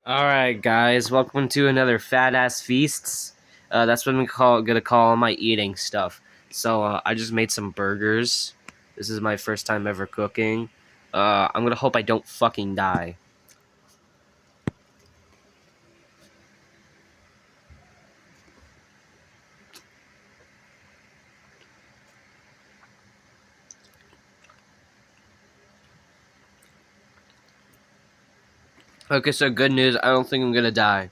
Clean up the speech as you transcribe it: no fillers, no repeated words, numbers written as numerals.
Alright, guys, welcome to another Fat Ass Feasts. That's what gonna call my eating stuff. I just made some burgers. This is my first time ever cooking. I'm gonna hope I don't fucking die. Okay, so good news, I don't think I'm gonna die.